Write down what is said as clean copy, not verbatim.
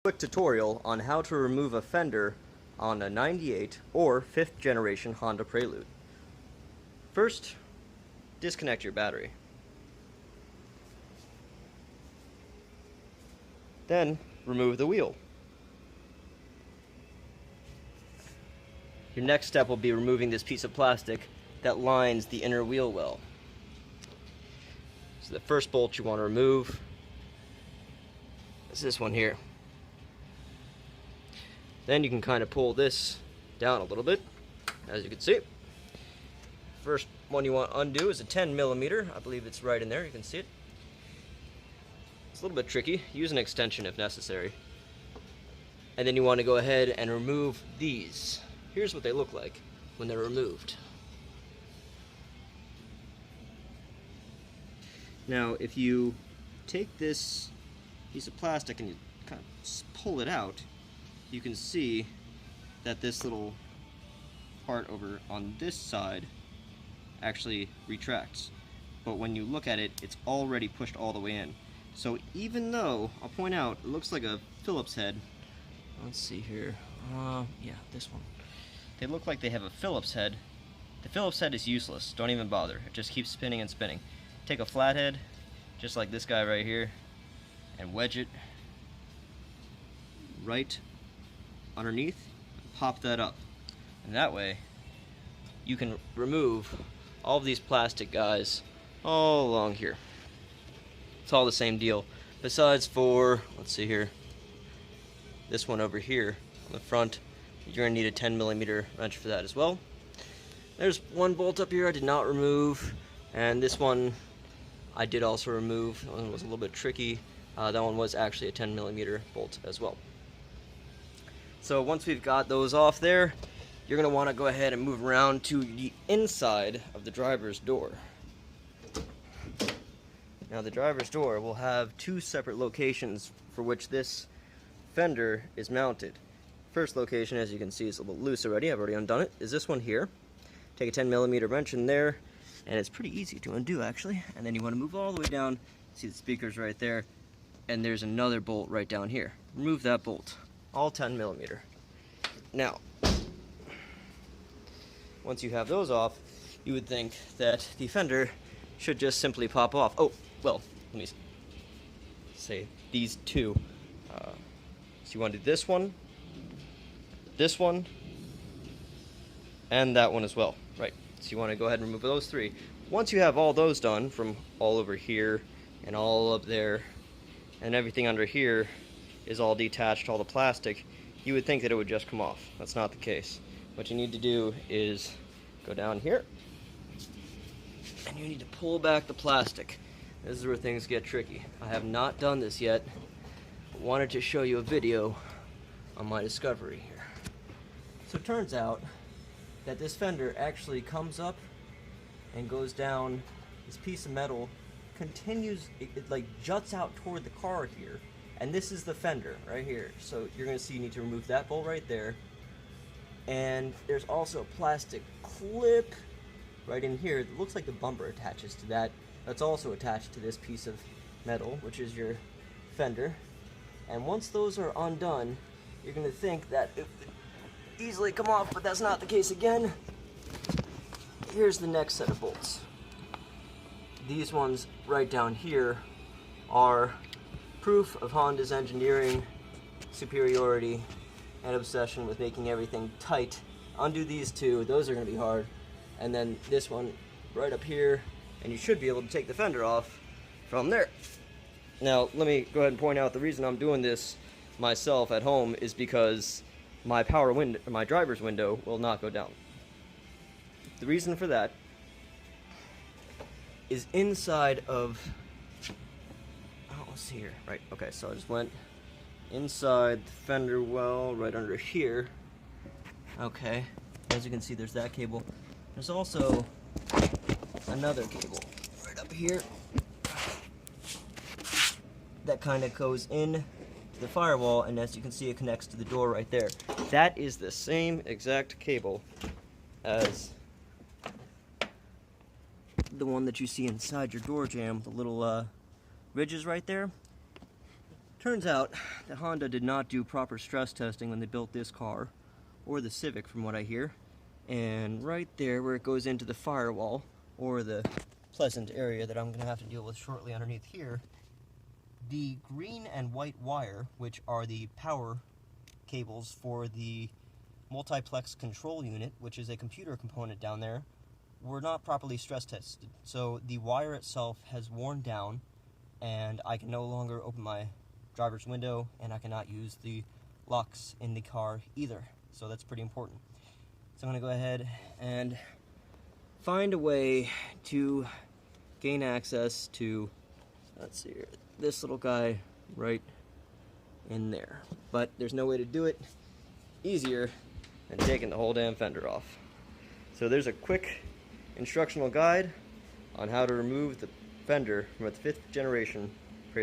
Quick tutorial on how to remove a fender on a 98 or 5th generation Honda Prelude. First, disconnect your battery. Then, remove the wheel. Your next step will be removing this piece of plastic that lines the inner wheel well. So the first bolt you want to remove is this one here. Then you can kind of pull this down a little bit, as you can see. First one you want to undo is a 10mm. I believe it's right in there, you can see it. It's a little bit tricky. Use an extension if necessary. And then you want to go ahead and remove these. Here's what they look like when they're removed. Now, if you take this piece of plastic and you kind of pull it out, you can see that this little part over on this side actually retracts. But when you look at it, it's already pushed all the way in. So even though, I'll point out, it looks like a Phillips head. Let's see here. Yeah, this one. They look like they have a Phillips head. The Phillips head is useless. Don't even bother. It just keeps spinning and spinning. Take a flathead, just like this guy right here, and wedge it right underneath, pop that up, and that way you can remove all of these plastic guys all along here. It's all the same deal, besides for, let's see here, this one over here on the front. You're gonna need a 10mm wrench for that as well. There's one bolt up here I did not remove, and this one I did also remove. That one was a little bit tricky. That one was actually a 10mm bolt as well. So once we've got those off there, you're going to want to go ahead and move around to the inside of the driver's door. Now the driver's door will have two separate locations for which this fender is mounted. First location, as you can see, is a little loose already. I've already undone it. Is this one here. Take a 10mm wrench in there, and it's pretty easy to undo actually. And then you want to move all the way down. See the speakers right there, and there's another bolt right down here. Remove that bolt. All 10mm. Now, once you have those off, you would think that the fender should just simply pop off. Oh, well, let me say these two. So you want to do this one, and that one as well. Right, so you want to go ahead and remove those three. Once you have all those done, from all over here and all up there and everything under here is all detached, all the plastic, you would think that it would just come off. That's not the case. What you need to do is go down here and you need to pull back the plastic. This is where things get tricky. I have not done this yet, but wanted to show you a video on my discovery here. So it turns out that this fender actually comes up and goes down. This piece of metal continues, it like juts out toward the car here. And this is the fender right here. So you're going to see you need to remove that bolt right there. And there's also a plastic clip right in here. It looks like the bumper attaches to that. That's also attached to this piece of metal, which is your fender. And once those are undone, you're going to think that it would easily come off, but that's not the case again. Here's the next set of bolts. These ones right down here are proof of Honda's engineering superiority and obsession with making everything tight. Undo these two, those are going to be hard. And then this one right up here, and you should be able to take the fender off from there. Now, let me go ahead and point out the reason I'm doing this myself at home is because my my driver's window will not go down. The reason for that is inside of, let's see here. Right, okay, so I just went inside the fender well, right under here. Okay, as you can see, there's that cable. There's also another cable right up here that kind of goes in to the firewall, and as you can see, it connects to the door right there. That is the same exact cable as the one that you see inside your door jamb, the little ridges right there. Turns out that Honda did not do proper stress testing when they built this car, or the Civic from what I hear. And right there where it goes into the firewall, or the pleasant area that I'm going to have to deal with shortly underneath here, the green and white wire, which are the power cables for the multiplex control unit, which is a computer component down there, were not properly stress tested. So the wire itself has worn down, and I can no longer open my driver's window, and I cannot use the locks in the car either. So that's pretty important. So I'm going to go ahead and find a way to gain access to, let's see here, this little guy right in there. But there's no way to do it easier than taking the whole damn fender off. So there's a quick instructional guide on how to remove the fender from its 5th generation